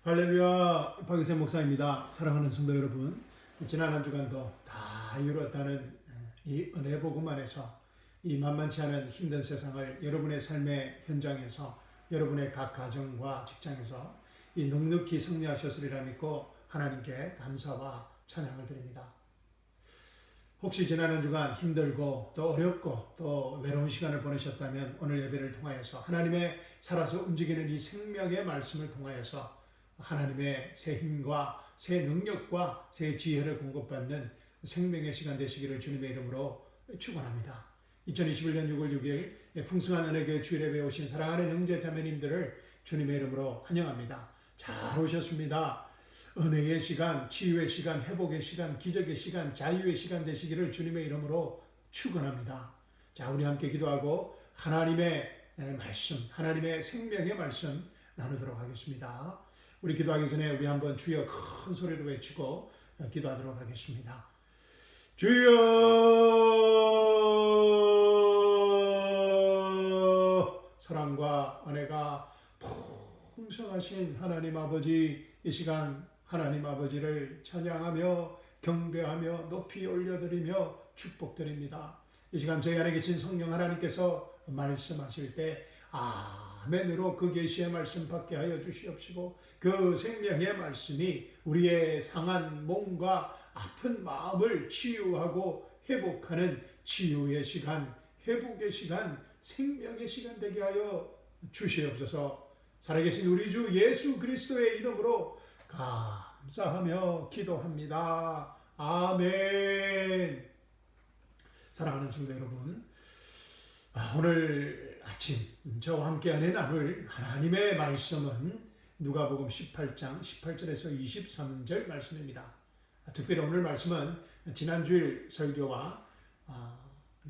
할렐루야, 박유세 목사입니다. 사랑하는 성도 여러분, 지난 한 주간도 다 이루었다는 이 은혜 복음 안에서 이 만만치 않은 힘든 세상을 여러분의 삶의 현장에서, 여러분의 각 가정과 직장에서 이 넉넉히 승리하셨으리라 믿고 하나님께 감사와 찬양을 드립니다. 혹시 지난 한 주간 힘들고 또 어렵고 또 외로운 시간을 보내셨다면 오늘 예배를 통하여서 하나님의 살아서 움직이는 이 생명의 말씀을 통하여서 하나님의 새 힘과 새 능력과 새 지혜를 공급받는 생명의 시간 되시기를 주님의 이름으로 축원합니다. 2021년 6월 6일 풍성한 은혜교회 주일예배에 오신 사랑하는 형제 자매님들을 주님의 이름으로 환영합니다. 잘 오셨습니다. 은혜의 시간, 치유의 시간, 회복의 시간, 기적의 시간, 자유의 시간 되시기를 주님의 이름으로 축원합니다. 자, 우리 함께 기도하고 하나님의 말씀, 하나님의 생명의 말씀 나누도록 하겠습니다. 우리 기도하기 전에 우리 한번 주여 큰 소리로 외치고 기도하도록 하겠습니다. 주여, 사랑과 은혜가 풍성하신 하나님 아버지, 이 시간 하나님 아버지를 찬양하며 경배하며 높이 올려드리며 축복드립니다. 이 시간 저희 안에 계신 성령 하나님께서 말씀하실 때 아멘으로 그 계시의 말씀 받게 하여 주시옵시고, 그 생명의 말씀이 우리의 상한 몸과 아픈 마음을 치유하고 회복하는 치유의 시간, 회복의 시간, 생명의 시간 되게 하여 주시옵소서. 살아계신 우리 주 예수 그리스도의 이름으로 감사하며 기도합니다. 아멘. 사랑하는 성도 여러분, 오늘 아침 저와 함께 은혜 나눌 하나님의 말씀은 누가복음 18장 18절에서 23절 말씀입니다. 특별히 오늘 말씀은 지난주일 설교와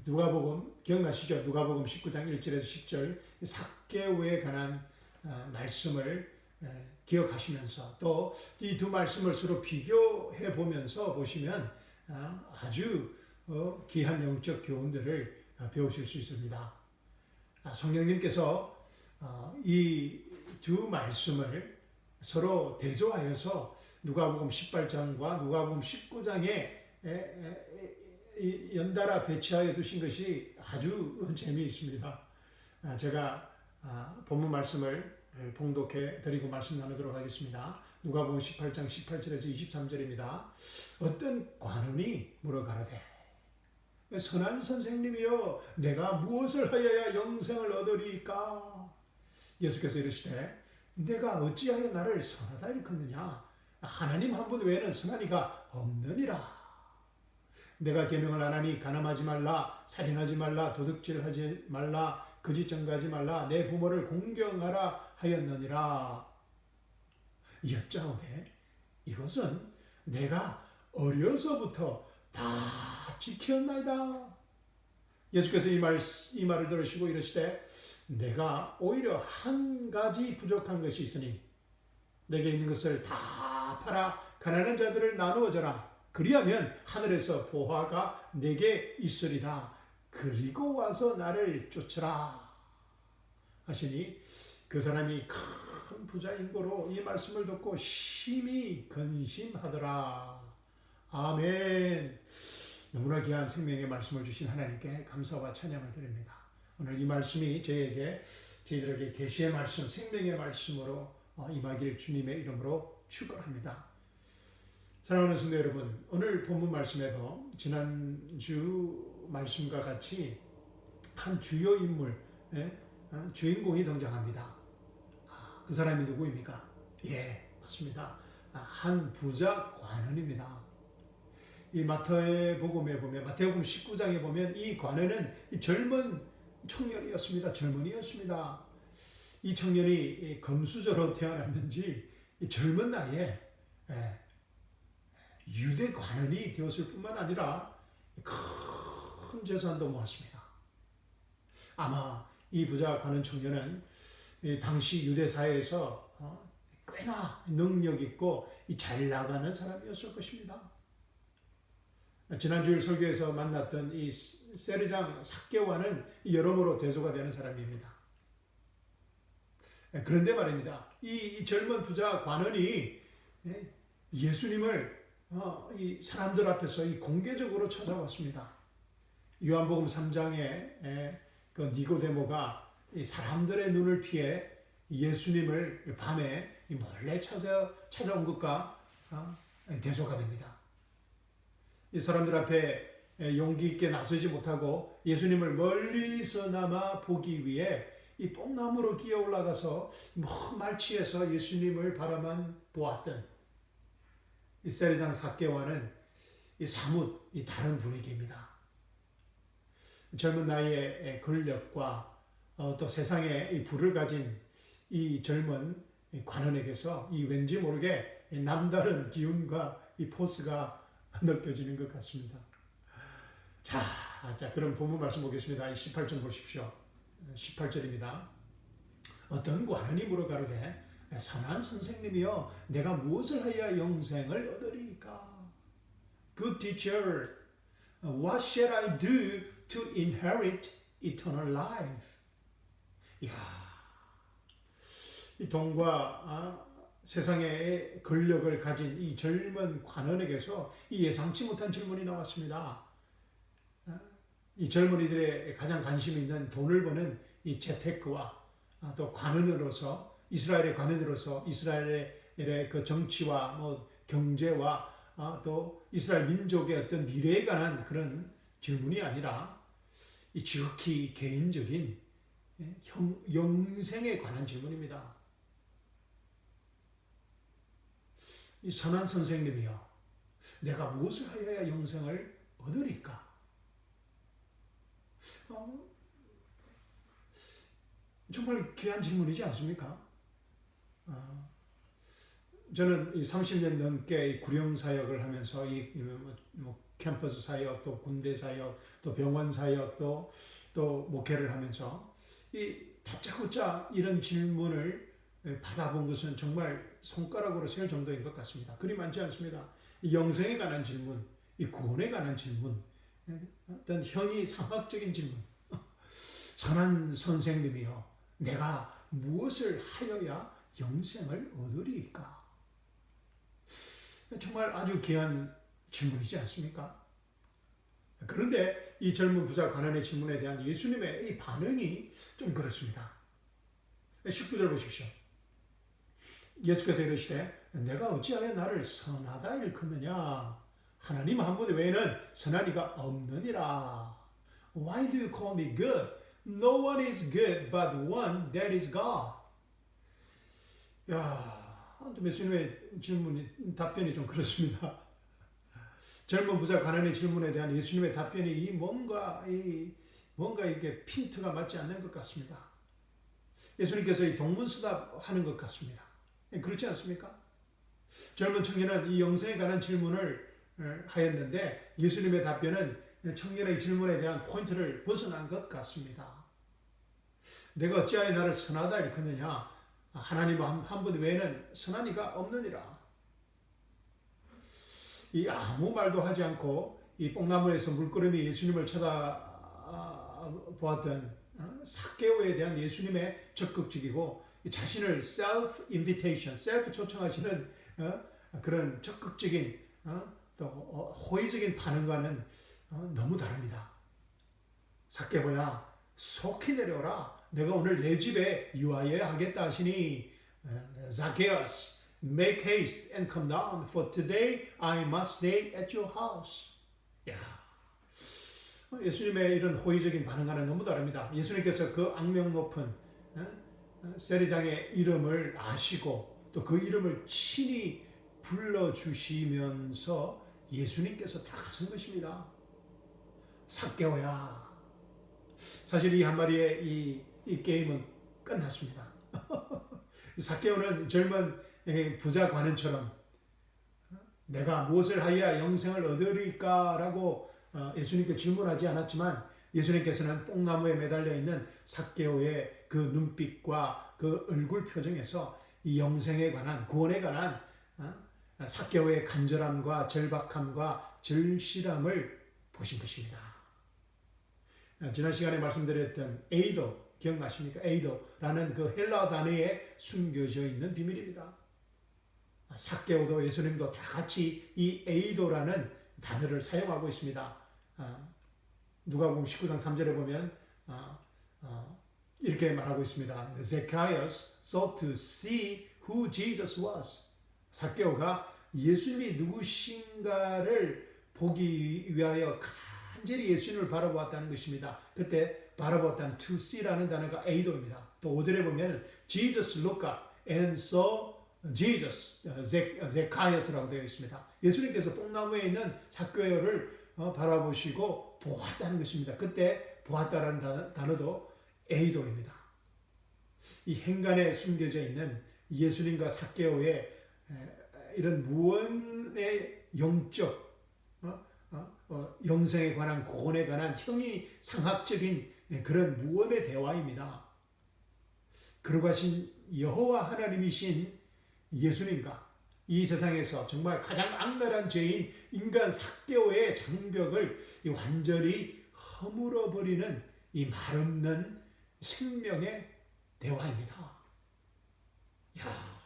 누가복음 기억나시죠? 누가복음 19장 1절에서 10절 삭개오에 관한 말씀을 기억하시면서 또 이 두 말씀을 서로 비교해 보면서 보시면 아주 귀한 영적 교훈들을 배우실 수 있습니다. 성령님께서 이 두 말씀을 서로 대조하여서 누가복음 18장과 누가복음 19장에 연달아 배치하여 두신 것이 아주 재미있습니다. 제가 본문 말씀을 봉독해 드리고 말씀 나누도록 하겠습니다. 누가복음 18장 18절에서 23절입니다. 어떤 관원이 물어가라되 선한 선생님이여 내가 무엇을 하여야 영생을 얻으리까? 예수께서 이르시되 내가 어찌하여 나를 선하다 일컫느냐? 하나님 한 분 외에는 선한 이가 없느니라. 내가 계명을 안 하니 간음하지 말라, 살인하지 말라, 도둑질하지 말라, 거짓 증거하지 말라, 내 부모를 공경하라 하였느니라. 여짜오되 이것은 내가 어려서부터 다 지켰나이다. 예수께서 이 말을 들으시고 이르시되 내가 오히려 한 가지 부족한 것이 있으니 내게 있는 것을 다 팔아 가난한 자들을 나누어 줘라. 그리하면 하늘에서 보화가 내게 있으리라. 그리고 와서 나를 쫓으라 하시니 그 사람이 큰 부자인 고로 이 말씀을 듣고 심히 근심하더라. 아멘. 너무나 귀한 생명의 말씀을 주신 하나님께 감사와 찬양을 드립니다. 오늘 이 말씀이 저희들에게 계시의 말씀, 생명의 말씀으로 임하길 주님의 이름으로 축원합니다. 사랑하는 성도 여러분, 오늘 본문 말씀에도 지난주 말씀과 같이 한 주요 인물, 주인공이 등장합니다. 그 사람이 누구입니까? 맞습니다. 한 부자 관원입니다. 이 마태복음에 보면, 마태복음 19장에 보면 이 관원은 젊은 청년이었습니다. 젊은이였습니다. 이 청년이 금수저로 태어났는지 젊은 나이에 유대 관원이 되었을 뿐만 아니라 큰 재산도 모았습니다. 아마 이 부자 관원 청년은 당시 유대 사회에서 꽤나 능력 있고 잘 나가는 사람이었을 것입니다. 지난주일 설교에서 만났던 이 세르장 삭개오와는 여러모로 대조가 되는 사람입니다. 그런데 말입니다. 이 젊은 부자 관원이 예수님을 이 사람들 앞에서 공개적으로 찾아왔습니다. 요한복음 3장에 그 니고데모가 이 사람들의 눈을 피해 예수님을 밤에 몰래 찾아온 것과 대조가 됩니다. 이 사람들 앞에 용기 있게 나서지 못하고 예수님을 멀리서나마 보기 위해 이 뽕나무로 기어 올라가서 말취해서 예수님을 바라만 보았던 이 세리장 삭개와는 이 사뭇 이 다른 분위기입니다. 젊은 나이의 권력과 또 세상에 이 부를 가진 이 젊은 관원에게서 이 왠지 모르게 남다른 기운과 이 포스가 느껴지는 것 같습니다. 자, 그럼 본문 말씀 보겠습니다. 18절 보십시오. 18절입니다. 어떤 관원이 물어가로되 선한 선생님이여 내가 무엇을 하여 영생을 얻으리까? Good teacher, what shall I do to inherit eternal life? 이야, 이 돈과 세상의 권력을 가진 이 젊은 관원에게서 이 예상치 못한 질문이 나왔습니다. 이 젊은이들의 가장 관심 있는 돈을 버는 이 재테크와 또 관원으로서 이스라엘의 관원으로서 이스라엘의 그 정치와 경제와 또 이스라엘 민족의 어떤 미래에 관한 그런 질문이 아니라 이 지극히 개인적인 영생에 관한 질문입니다. 이 선한 선생님이여 내가 무엇을 하여야 영생을 얻으리까? 정말 귀한 질문이지 않습니까? 저는 이 30년 넘게 구령 사역을 하면서 캠퍼스 사역, 또 군대 사역, 또 병원 사역, 또 목회를 하면서 이 다짜고짜 이런 질문을 받아본 것은 정말 손가락으로 셀 정도인 것 같습니다. 그리 많지 않습니다. 이 영생에 관한 질문, 이 구원에 관한 질문, 어떤 형이상학적인 질문. 선한 선생님이여 내가 무엇을 하여야 영생을 얻으리까? 정말 아주 귀한 질문이지 않습니까? 그런데 이 젊은 부자 관원의 질문에 대한 예수님의 이 반응이 좀 그렇습니다. 19절 보십시오. 예수께서 이르시되 내가 어찌하여 나를 선하다 일컫느냐? 하나님 한 분 외에는 선한 이가 없느니라. Why do you call me good? No one is good but one, that is God. 야, 예수님의 답변이 좀 그렇습니다. 젊은 부자 관원의 질문에 대한 예수님의 답변이 뭔가 이게 핀트가 맞지 않는 것 같습니다. 예수님께서 이 동문서답하는 것 같습니다. 그렇지 않습니까? 젊은 청년은 이 영생에 관한 질문을 하였는데 예수님의 답변은 청년의 질문에 대한 포인트를 벗어난 것 같습니다. 내가 어찌하여 나를 선하다 일컫느냐? 하나님 한 분 외에는 선한 이가 없느니라. 이 아무 말도 하지 않고 이 뽕나무에서 물끄러미 예수님을 쳐다보았던 삭개오에 대한 예수님의 적극적이고 자신을 self invitation, self 초청하시는 그런 적극적인 또 호의적인 반응과는 너무 다릅니다. 삭개오야 속히 내려오라. 내가 오늘 내 집에 유하여야 하겠다 하시니 Zacchaeus, make haste and come down, for today I must stay at your house. 야, 예수님의 이런 호의적인 반응과는 너무 다릅니다. 예수님께서 그 악명 높은 세리장의 이름을 아시고 또 그 이름을 친히 불러주시면서 예수님께서 다가선 것입니다. 삭개오야. 사실 이 한 마리의 이 게임은 끝났습니다. 삭개오는 젊은 부자 관원처럼 내가 무엇을 하여야 영생을 얻으리까? 라고 예수님께 질문하지 않았지만 예수님께서는 뽕나무에 매달려 있는 삭개오의 그 눈빛과 그 얼굴 표정에서 이 영생에 관한 구원에 관한 삭개오의 간절함과 절박함과 절실함을 보신 것입니다. 지난 시간에 말씀드렸던 에이도 기억나십니까? 에이도라는 그 헬라어 단어에 숨겨져 있는 비밀입니다. 삭개오도 예수님도 다 같이 이 에이도라는 단어를 사용하고 있습니다. 누가복음 19장 3절에 보면 이렇게 말하고 있습니다. Zacchaeus sought to see who Jesus was. 삭개오가 예수님이 누구신가를 보기 위하여 간절히 예수님을 바라보았다는 것입니다. 그때 바라보았다는 to see라는 단어가 에이도입니다. 또 5절에 보면 Jesus looked up and saw Jesus, Zacchaeus라고 되어 있습니다. 예수님께서 뽕나무에 있는 삭개오를 바라보시고 보았다는 것입니다. 그때 보았다라는 단어도 에이도입니다. 이 행간에 숨겨져 있는 예수님과 삭개오의 이런 무언의 영적 영생에 관한 구원에 관한 형이상학적인 그런 무언의 대화입니다. 거룩하신 여호와 하나님이신 예수님과 이 세상에서 정말 가장 악랄한 죄인 인간 삭개오의 장벽을 완전히 허물어버리는 이 말없는 생명의 대화입니다. 야,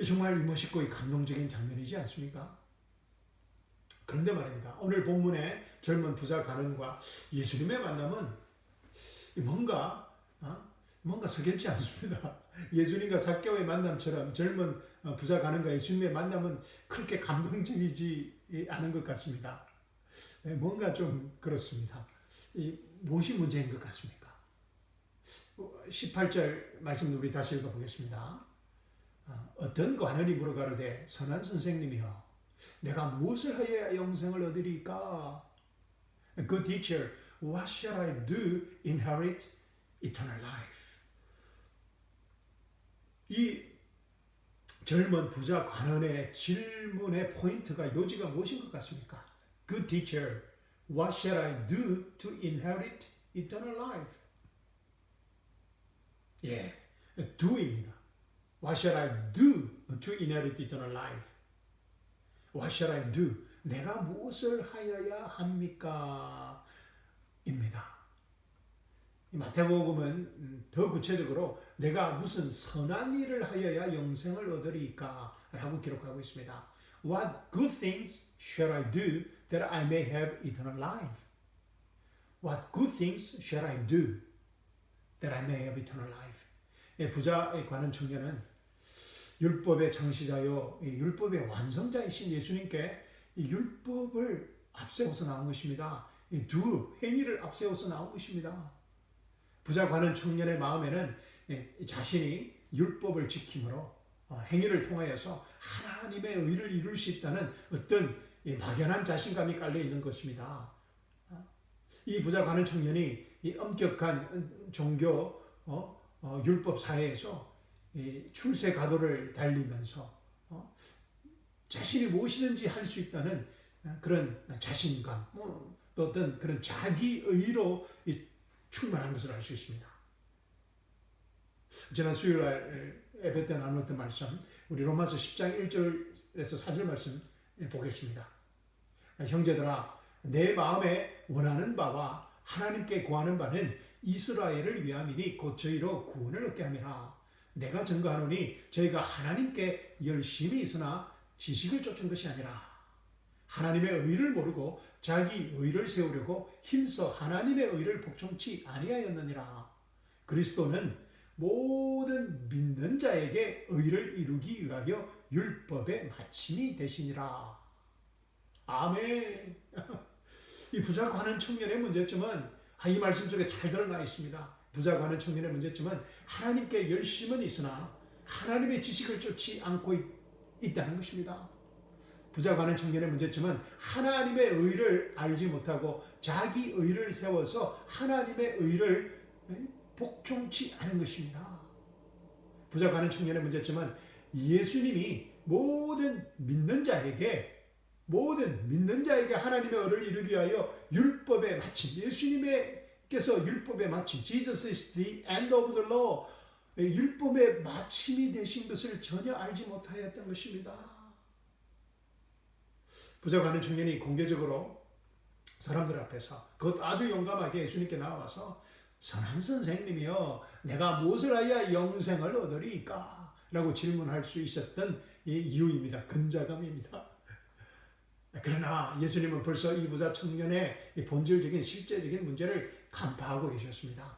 정말 멋있고 감동적인 장면이지 않습니까? 그런데 말입니다. 오늘 본문의 젊은 부자 가늠과 예수님의 만남은 뭔가 석연치 않습니다. 예수님과 삭개오의 만남처럼 젊은 부자 가늠과 예수님의 만남은 그렇게 감동적이지 않은 것 같습니다. 뭔가 좀 그렇습니다. 무엇이 문제인 것 같습니까? 18절 말씀 우리 다시 읽어보겠습니다. 어떤 관원이 물어가로되 선한 선생님이여 내가 무엇을 하여야 영생을 얻으리까? Good teacher, what shall I do inherit eternal life? 이 젊은 부자 관원의 질문의 포인트가 요지가 무엇인 것 같습니까? Good teacher, what shall I do to inherit eternal life? 예, do입니다. What shall I do to inherit eternal life? What shall I do? 내가 무엇을 하여야 합니까? 입니다. 마태복음은 더 구체적으로 내가 무슨 선한 일을 하여야 영생을 얻으리까? 라고 기록하고 있습니다. What good things shall I do that I may have eternal life? What good things shall I do that I may have eternal life? 부자에 관한 청년은 율법의 창시자요, 율법의 완성자이신 예수님께 이 율법을 앞세워서 나온 것입니다. 이 두 행위를 앞세워서 나온 것입니다. 부자 관원 청년의 마음에는 자신이 율법을 지킴으로 행위를 통하여서 하나님의 의를 이룰 수 있다는 어떤 막연한 자신감이 깔려 있는 것입니다. 이 부자 관원 청년이 이 엄격한 종교 율법 사회에서 출세 가도를 달리면서 자신이 무엇이든지 할 수 있다는 그런 자신감, 또 어떤 그런 자기의로 충만한 것을 알 수 있습니다. 지난 수요일 날 예배 때 나누었던 말씀, 우리 로마서 10장 1절에서 4절 말씀 보겠습니다. 형제들아, 내 마음에 원하는 바와 하나님께 구하는 바는 이스라엘을 위함이니 곧 저희로 구원을 얻게 함이라. 내가 증거하노니 저희가 하나님께 열심히 있으나 지식을 쫓은 것이 아니라 하나님의 의를 모르고 자기 의를 세우려고 힘써 하나님의 의를 복종치 아니하였느니라. 그리스도는 모든 믿는 자에게 의를 이루기 위하여 율법의 마침이 되시니라. 아멘. 이 부자 관원 청년의 문제점은 이 말씀 속에 잘 드러나 있습니다. 부자 관원 청년의 문제점은 하나님께 열심은 있으나 하나님의 지식을 쫓지 않고 있다는 것입니다. 부자 관원 청년의 문제점은 하나님의 의를 알지 못하고 자기 의를 세워서 하나님의 의를 복종치 않은 것입니다. 부자 관원 청년의 문제점은 예수님이 모든 믿는 자에게 하나님의 의를 이루기 위하여 율법의 마침, 예수님께서 율법의 마침, Jesus is the end of the law, 율법의 마침이 되신 것을 전혀 알지 못하였던 것입니다. 부자 관원 청년이 공개적으로 사람들 앞에서 그것 아주 용감하게 예수님께 나와서 선한 선생님이여 내가 무엇을 하여 영생을 얻으리까? 라고 질문할 수 있었던 이유입니다. 근자감입니다. 그러나 예수님은 벌써 이 부자 청년의 본질적인 실제적인 문제를 간파하고 계셨습니다.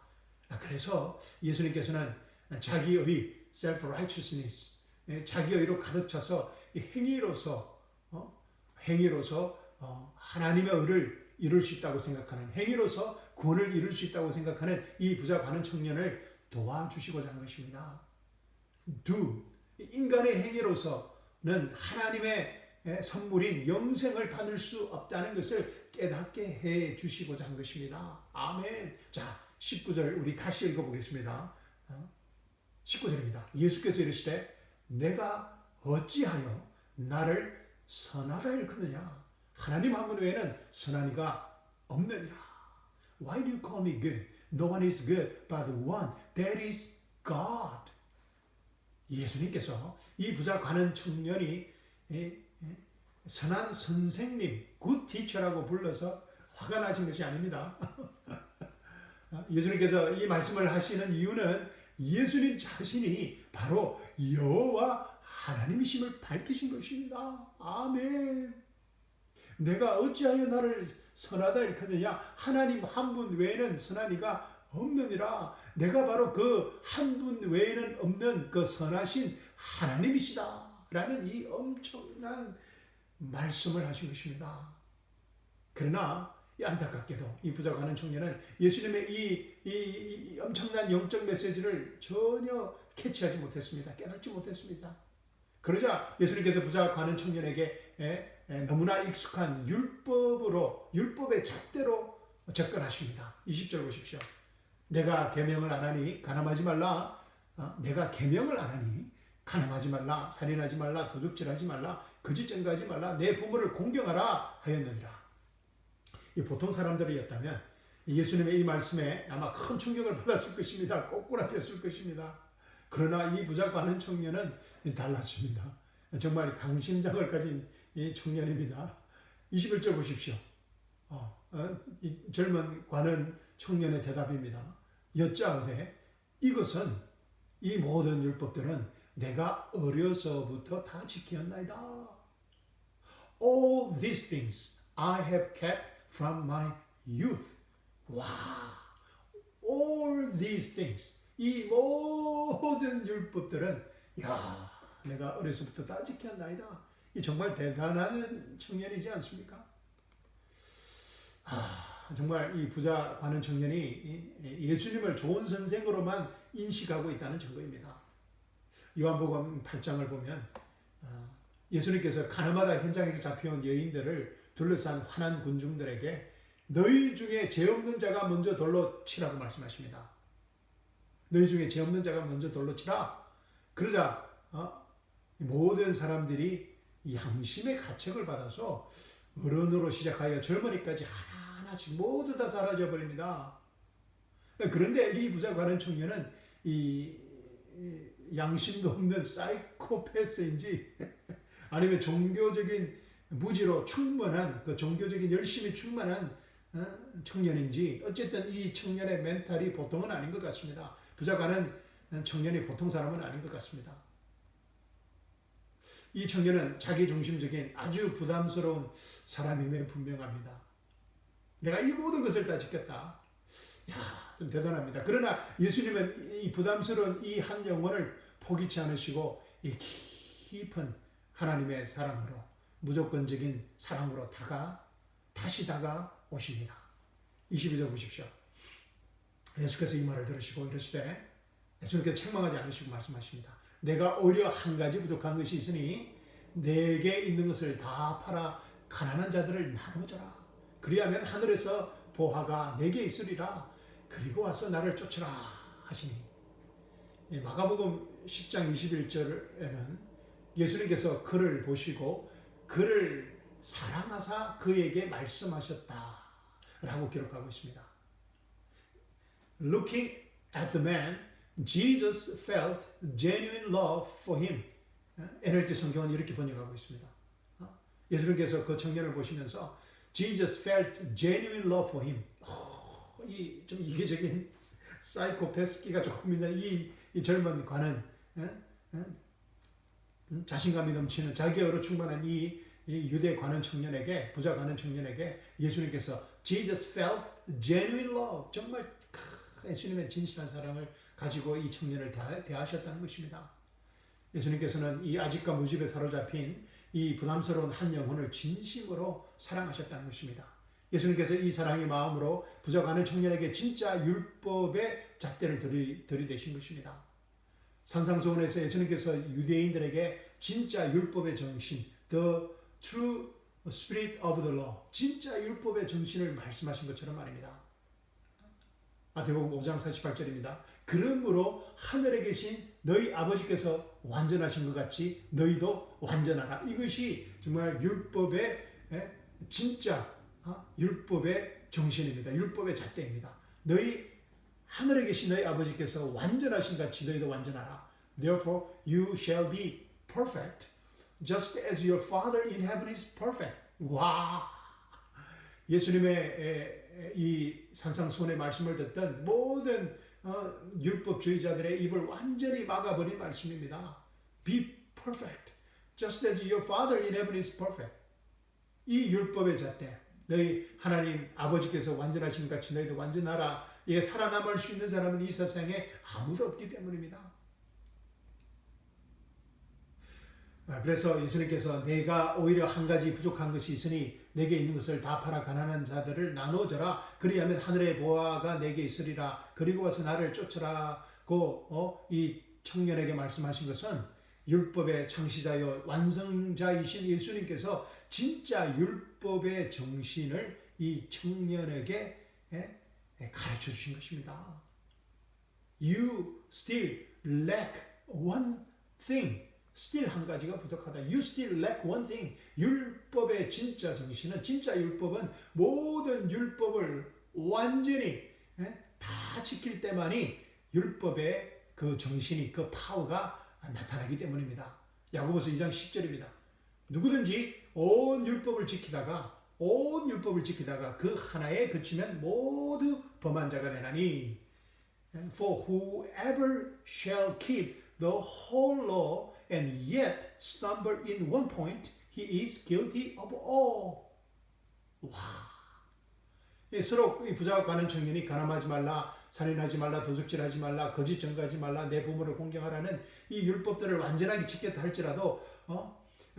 그래서 예수님께서는 자기의 self-righteousness, 자기의로 가득 차서 행위로서 하나님의 의를 이룰 수 있다고 생각하는, 행위로서 구원을 이룰 수 있다고 생각하는 이 부자 가는 청년을 도와주시고자 한 것입니다. 인간의 행위로서는 하나님의 선물인 영생을 받을 수 없다는 것을 깨닫게 해 주시고자 한 것입니다. 아멘. 자, 19절 우리 다시 읽어보겠습니다. 19절입니다. 예수께서 이르시되 내가 어찌하여 나를 선하다 일컫느냐? 하나님 한 분 외에는 선한 이가 없느니라. Why do you call me good? No one is good but one, that is God. 예수님께서 이 부자 가는 청년이 선한 선생님, good teacher라고 불러서 화가 나신 것이 아닙니다. 예수님께서 이 말씀을 하시는 이유는 예수님 자신이 바로 여호와 하나님이심을 밝히신 것입니다. 아멘. 내가 어찌하여 나를 선하다 일컫느냐? 하나님 한 분 외에는 선한 이가 없느니라. 내가 바로 그 한 분 외에는 없는 그 선하신 하나님이시다. 라는 이 엄청난 말씀을 하신 것입니다. 그러나 안타깝게도 이 부자 가는 청년은 예수님의 이 엄청난 영적 메시지를 전혀 캐치하지 못했습니다. 깨닫지 못했습니다. 그러자 예수님께서 부자 가는 청년에게 너무나 익숙한 율법의 잣대로 접근하십니다. 20절 보십시오. 내가 계명을 안 하니 간음하지 말라. 내가 계명을 안 하니 간음하지 말라, 살인하지 말라, 도둑질하지 말라, 거짓 증거하지 말라, 내 부모를 공경하라 하였느니라. 이 보통 사람들이었다면 예수님의 이 말씀에 아마 큰 충격을 받았을 것입니다. 꼬꾸라졌을 것입니다. 그러나 이 부자 가는 청년은 달랐습니다. 정말 강심장을 가진 이 청년입니다. 21절 보십시오. 이 젊은 관은 청년의 대답입니다. 여짜오되 이것은 이 모든 율법들은 내가 어려서부터 다 지켰나이다. All these things I have kept from my youth. 와, all these things. 이 모든 율법들은 내가 어려서부터 다 지켰나이다. 이 정말 대단한 청년이지 않습니까? 정말 이 부자 가는 청년이 예수님을 좋은 선생으로만 인식하고 있다는 증거입니다. 요한복음 8장을 보면 예수님께서 가늠하다 현장에서 잡혀온 여인들을 둘러싼 환한 군중들에게 너희 중에 죄 없는 자가 먼저 돌로 치라고 말씀하십니다. 너희 중에 죄 없는 자가 먼저 돌로 치라. 그러자 모든 사람들이 양심의 가책을 받아서 어른으로 시작하여 젊은이까지 하나씩 모두 다 사라져 버립니다. 그런데 이 부자 가는 청년은 이 양심도 없는 사이코패스인지 아니면 종교적인 무지로 충만한 그 종교적인 열심이 충만한 청년인지 어쨌든 이 청년의 멘탈이 보통은 아닌 것 같습니다. 부자 가는 청년이 보통 사람은 아닌 것 같습니다. 이 청년은 자기중심적인 아주 부담스러운 사람임에 분명합니다. 내가 이 모든 것을 다 지켰다. 좀 대단합니다. 그러나 예수님은 이 부담스러운 이 한 영혼을 포기치 않으시고 이 깊은 하나님의 사랑으로 무조건적인 사랑으로 다시 다가오십니다. 22절 보십시오. 예수께서 이 말을 들으시고 이르시되 예수님께서 책망하지 않으시고 말씀하십니다. 내가 오히려 한 가지 부족한 것이 있으니 내게 있는 것을 다 팔아 가난한 자들을 나눠줘라. 그리하면 하늘에서 보화가 내게 있으리라. 그리고 와서 나를 쫓으라 하시니 마가복음 10장 21절에는 예수님께서 그를 보시고 그를 사랑하사 그에게 말씀하셨다 라고 기록하고 있습니다. Looking at the man, Jesus felt genuine love for him. NLT 성경은 이렇게 번역하고 있습니다. 예수님께서 그 청년을 보시면서 Jesus felt genuine love for him. 이 좀 이계적인 사이코패스기가 조금 있는 이 젊은 관은 자신감이 넘치는 자기애로 충만한 이 유대 관원 청년에게 부자 관원 청년에게 예수님께서 Jesus felt genuine love 정말 예수님의 진실한 사랑을 가지고 이 청년을 대하셨다는 것입니다. 예수님께서는 이 아집과 무집에 사로잡힌 이 부담스러운 한 영혼을 진심으로 사랑하셨다는 것입니다. 예수님께서 이 사랑의 마음으로 부자 관원 청년에게 진짜 율법의 잣대를 들이대신 것입니다. 산상수훈에서 예수님께서 유대인들에게 진짜 율법의 정신, the true spirit of the law, 진짜 율법의 정신을 말씀하신 것처럼 말입니다. 마태복음 5장 48절입니다. 그러므로 하늘에 계신 너희 아버지께서 완전하신 것 같이 너희도 완전하라. 이것이 정말 율법의 진짜 율법의 정신입니다. 율법의 잣대입니다. 너희 하늘에 계신 너희 아버지께서 완전하신 같이 너희도 완전하라. Therefore you shall be perfect, just as your Father in heaven is perfect. 와! 예수님의 이 산상수훈의 말씀을 듣던 모든 율법주의자들의 입을 완전히 막아버린 말씀입니다. Be perfect, just as your Father in heaven is perfect. 이 율법의 잣대, 너희 하나님 아버지께서 완전하신 같이 너희도 완전하라. 예, 살아남을 수 있는 사람은 이 세상에 아무도 없기 때문입니다. 그래서 예수님께서 내가 오히려 한 가지 부족한 것이 있으니 내게 있는 것을 다 팔아 가난한 자들을 나눠줘라. 그리하면 하늘의 보화가 내게 있으리라. 그리고 와서 나를 쫓으라고 이 청년에게 말씀하신 것은 율법의 창시자요 완성자이신 예수님께서 진짜 율법의 정신을 이 청년에게 가르쳐 주신 것입니다. You still lack one thing. still 한 가지가 부족하다. You still lack one thing. 율법의 진짜 정신은, 진짜 율법은 모든 율법을 완전히 다 지킬 때만이 율법의 그 정신이, 그 파워가 나타나기 때문입니다. 야고보서 2장 10절입니다. 누구든지 온 율법을 지키다가 그 하나에 그치면 모두 범한 자가 되나니 For whoever shall keep the whole law and yet stumble in one point, he is guilty of all. 와, 서로 이 부자와 가는 청년이 가늠하지 말라, 살인하지 말라, 도둑질하지 말라, 거짓 증거하지 말라, 내 부모를 공경하라는 이 율법들을 완전하게 지켰다 할지라도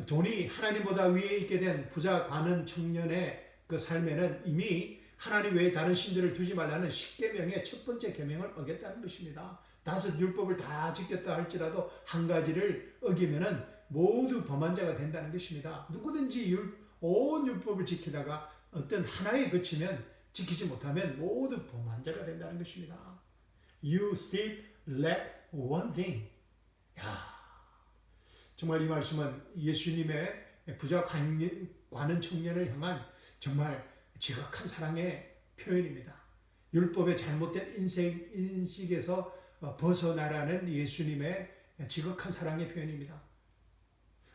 돈이 하나님보다 위에 있게 된 부자 가는 청년의 그 삶에는 이미 하나님 외에 다른 신들을 두지 말라는 10계명의 첫 번째 계명을 어겼다는 것입니다. 5 율법을 다 지켰다 할지라도 한 가지를 어기면은 모두 범한 자가 된다는 것입니다. 누구든지 온 율법을 지키다가 어떤 하나에 그치면, 지키지 못하면 모두 범한 자가 된다는 것입니다. You still lack one thing. 야, 정말 이 말씀은 예수님의 부자 관은 청년을 향한 정말 지극한 사랑의 표현입니다. 율법의 잘못된 인식에서 벗어나라는 예수님의 지극한 사랑의 표현입니다.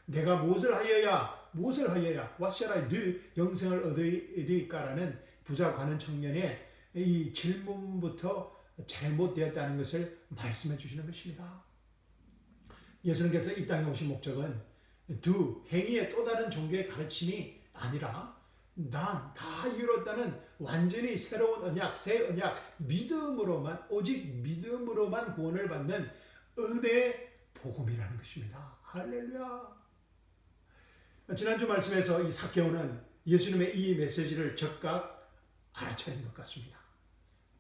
내가 무엇을 하여야 What shall I do? 영생을 얻으리까라는 부자 관원 청년의 이 질문부터 잘못되었다는 것을 말씀해 주시는 것입니다. 예수님께서 이 땅에 오신 목적은 행위의 또 다른 종교의 가르침이 아니라 난 다 이루었다는 완전히 새로운 언약, 새 언약, 오직 믿음으로만 구원을 받는 은혜의 복음이라는 것입니다. 할렐루야. 지난주 말씀에서 이 삭개오는 예수님의 이 메시지를 즉각 알아차린 것 같습니다.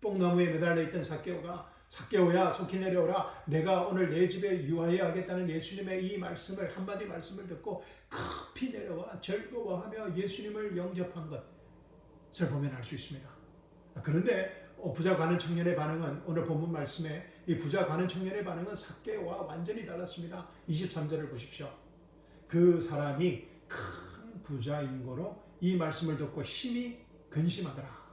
뽕나무에 매달려 있던 삭개오야 속히 내려오라. 내가 오늘 내 집에 유하여 하겠다는 예수님의 이 말씀을, 한마디 말씀을 듣고 급히 내려와 즐거워하며 예수님을 영접한 것을 보면 알 수 있습니다. 그런데 부자 가는 청년의 반응은, 오늘 본문 말씀에 이 부자 가는 청년의 반응은 삭개오와 완전히 달랐습니다. 23절을 보십시오. 그 사람이 큰 부자인 거로 이 말씀을 듣고 심히 근심하더라.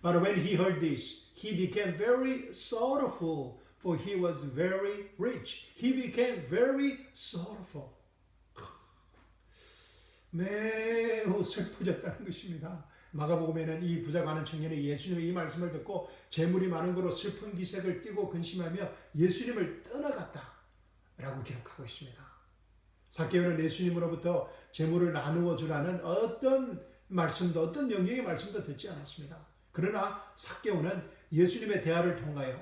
But when he heard this, he became very sorrowful, for he was very rich. He became very sorrowful. 매우 슬퍼졌다는 것입니다. 마가복음에는 이 부자 가는 청년이 예수님의 이 말씀을 듣고 재물이 많은 거로 슬픈 기색을 띠고 근심하며 예수님을 떠나갔다 라고 기록하고 있습니다. 삭개오는 예수님으로부터 재물을 나누어 주라는 어떤 말씀도, 어떤 명령의 말씀도 듣지 않았습니다. 그러나 삭개오는 예수님과의 대화를 통하여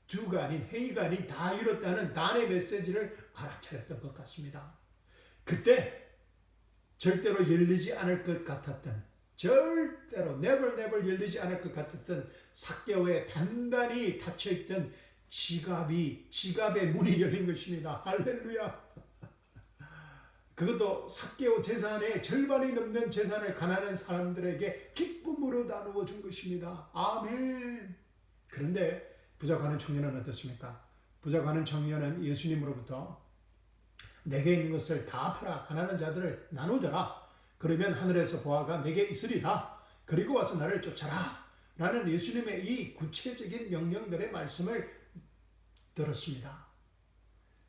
두가 아닌, 행위가 아닌 다 이뤘다는 단의 메시지를 알아차렸던 것 같습니다. 그때 절대로 열리지 않을 것 같았던, 절대로 never 열리지 않을 것 같았던 삭개오의 단단히 닫혀있던 지갑의 문이 열린 것입니다. 할렐루야. 그것도 삭개오 재산의 절반이 넘는 재산을 가난한 사람들에게 기쁨으로 나누어 준 것입니다. 아멘. 그런데 부자 가는 청년은 어떻습니까? 부자 가는 청년은 예수님으로부터 내게 있는 것을 다 팔아 가난한 자들을 나누더라. 그러면 하늘에서 보아가 내게 있으리라. 그리고 와서 나를 쫓아라. 라는 예수님의 이 구체적인 명령들의 말씀을 들었습니다.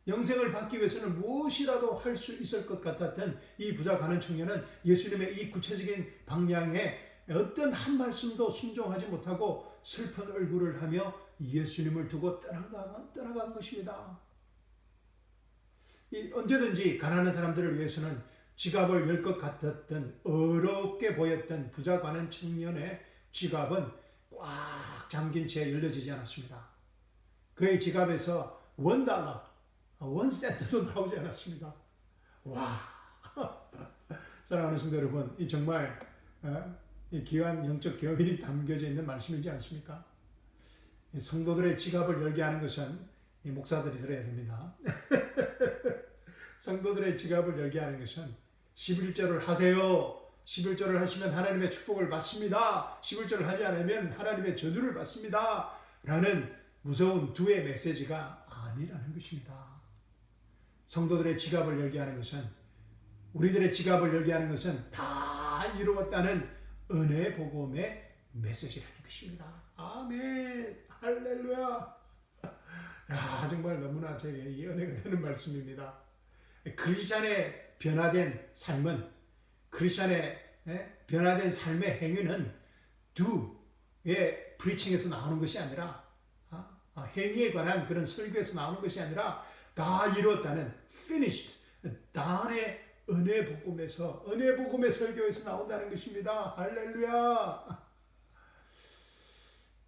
영생을 받기 위해서는 무엇이라도 할 수 있을 것 같았던 이 부자 가는 청년은 예수님의 이 구체적인 방향에 어떤 한 말씀도 순종하지 못하고 슬픈 얼굴을 하며 예수님을 두고 떠나간 것입니다. 언제든지 가난한 사람들을 위해서는 지갑을 열 것 같았던, 어렵게 보였던 부자 가는 청년의 지갑은 꽉 잠긴 채 열려지지 않았습니다. 그의 지갑에서 $1, 1센트도 나오지 않았습니다. 와, 사랑하는 성도 여러분, 이 정말 이 귀한 영적 교훈이 담겨져 있는 말씀이지 않습니까? 성도들의 지갑을 열게 하는 것은 이 목사들이 들어야 됩니다. 성도들의 지갑을 열게 하는 것은 11조를 하세요. 11조를 하시면 하나님의 축복을 받습니다. 11조를 하지 않으면 하나님의 저주를 받습니다. 라는 무서운 두의 메시지가 아니라는 것입니다. 성도들의 지갑을 열게 하는 것은, 우리들의 지갑을 열게 하는 것은 다 이루었다는 은혜 복음의 메시지라는 것입니다. 아멘. 할렐루야. 야, 정말 너무나 제게 이 은혜가 되는 말씀입니다. 크리스찬의 변화된 삶은, 크리스찬의 변화된 삶의 행위는 두의 프리칭에서 나오는 것이 아니라, 행위에 관한 그런 설교에서 나오는 것이 아니라 다 이루었다는 finished, 단의 은혜 복음에서, 은혜 복음의 설교에서 나온다는 것입니다. 할렐루야.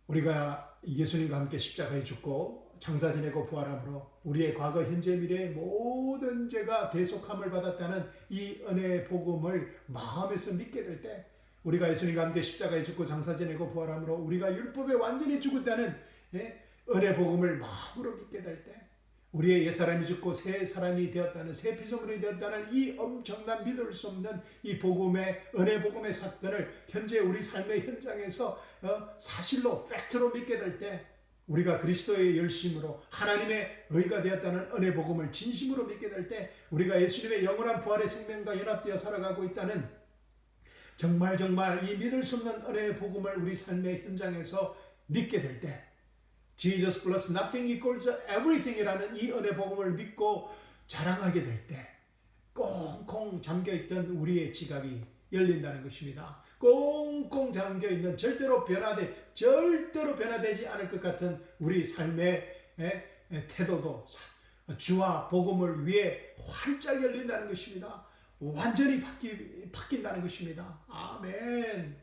우리가 예수님과 함께 십자가에 죽고 장사 지내고 부활함으로 우리의 과거, 현재, 미래의 모든 죄가 대속함을 받았다는 이 은혜의 복음을 마음에서 믿게 될 때, 우리가 예수님과 함께 십자가에 죽고 장사 지내고 부활함으로 우리가 율법에 완전히 죽었다는 은혜 복음을 마음으로 믿게 될 때, 우리의 옛사람이 죽고 새 사람이 되었다는, 새 피조물이 되었다는 이 엄청난 믿을 수 없는 이 복음의, 은혜 복음의 사건을 현재 우리 삶의 현장에서 사실로, 팩트로 믿게 될 때, 우리가 그리스도의 열심으로 하나님의 의가 되었다는 은혜 복음을 진심으로 믿게 될 때, 우리가 예수님의 영원한 부활의 생명과 연합되어 살아가고 있다는, 정말 이 믿을 수 없는 은혜의 복음을 우리 삶의 현장에서 믿게 될 때, Jesus plus nothing equals everything 이라는 이 은혜 복음을 믿고 자랑하게 될 때, 꽁꽁 잠겨있던 우리의 지갑이 열린다는 것입니다. 꽁꽁 잠겨있는, 절대로 변화되지 않을 것 같은 우리 삶의 태도도 주와 복음을 위해 활짝 열린다는 것입니다. 완전히 바뀐다는 것입니다. 아멘.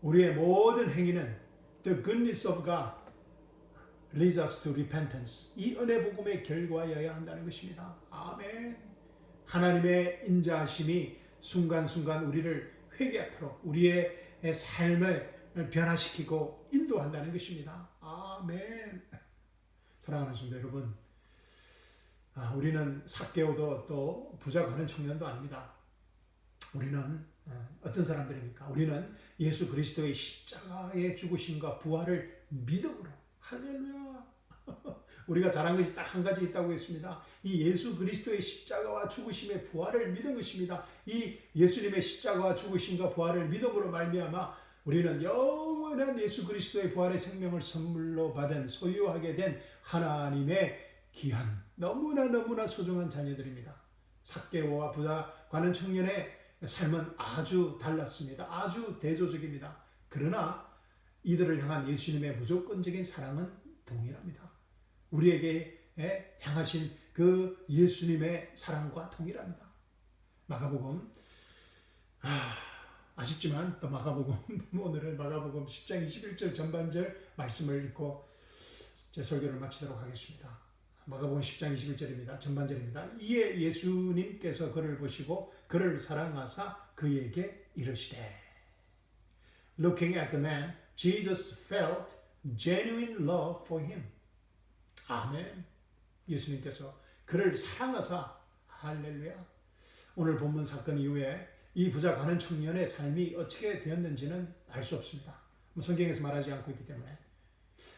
우리의 모든 행위는 The goodness of God leads us to repentance. 이 은혜 복음의 결과여야 한다는 것입니다. 아멘. 하나님의 인자하심이 순간순간 우리를 회개 앞으로, 우리의 삶을 변화시키고 인도한다는 것입니다. 아멘. 사랑하는 성도 여러분, 우리는 삭개오도 또 부자 가는 청년도 아닙니다. 우리는 어떤 사람들입니까? 우리는 예수 그리스도의 십자가의 죽으심과 부활을 믿음으로, 할렐루야. 우리가 잘한 것이 딱 한 가지 있다고 했습니다. 이 예수 그리스도의 십자가와 죽으심의 부활을 믿은 것입니다. 이 예수님의 십자가와 죽으심과 부활을 믿음으로 말미암아 우리는 영원한 예수 그리스도의 부활의 생명을 선물로 받은, 소유하게 된 하나님의 귀한, 너무나 소중한 자녀들입니다. 삭개오와 부자 가는 청년의 삶은 아주 달랐습니다. 아주 대조적입니다. 그러나 이들을 향한 예수님의 무조건적인 사랑은 동일합니다. 우리에게 향하신 그 예수님의 사랑과 동일합니다. 마가복음, 아쉽지만 또 마가복음, 오늘은 마가복음 10장 21절 전반절 말씀을 읽고 제 설교를 마치도록 하겠습니다. 마가복음 10장 21절입니다. 전반절입니다. 이에 예수님께서 그를 보시고 그를 사랑하사 그에게 이르시되, Looking at the man, Jesus felt genuine love for him. 아멘. 예수님께서 그를 사랑하사, 할렐루야. 오늘 본문 사건 이후에 이 부자 가는 청년의 삶이 어떻게 되었는지는 알 수 없습니다. 성경에서 말하지 않고 있기 때문에.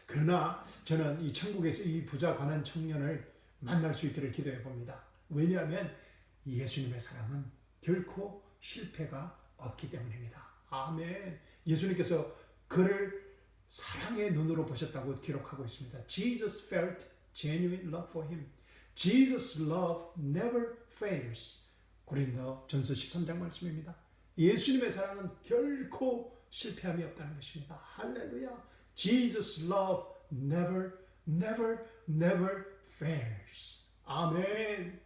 그러나 저는 이 천국에서 이 부자 가는 청년을 만날 수 있기를 기도해 봅니다. 왜냐하면 예수님의 사랑은 결코 실패가 없기 때문입니다. 아멘. 예수님께서 그를 사랑의 눈으로 보셨다고 기록하고 있습니다. Jesus felt genuine love for him. Jesus' love never fails. 고린도전서 13장 말씀입니다. 예수님의 사랑은 결코 실패함이 없다는 것입니다. 할렐루야. Jesus' love never, never, never fails. 아멘.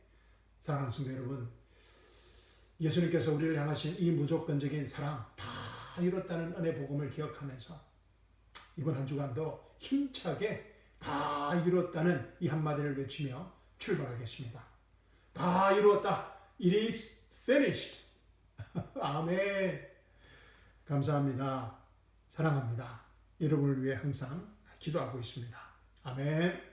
사랑하는 성도 여러분, 예수님께서 우리를 향하신 이 무조건적인 사랑, 다 이뤘다는 은혜 복음을 기억하면서 이번 한 주간도 힘차게 다 이뤘다는 이 한마디를 외치며 출발하겠습니다. 다 이루었다. It is finished. 아멘. 감사합니다. 사랑합니다. 여러분을 위해 항상 기도하고 있습니다. 아멘.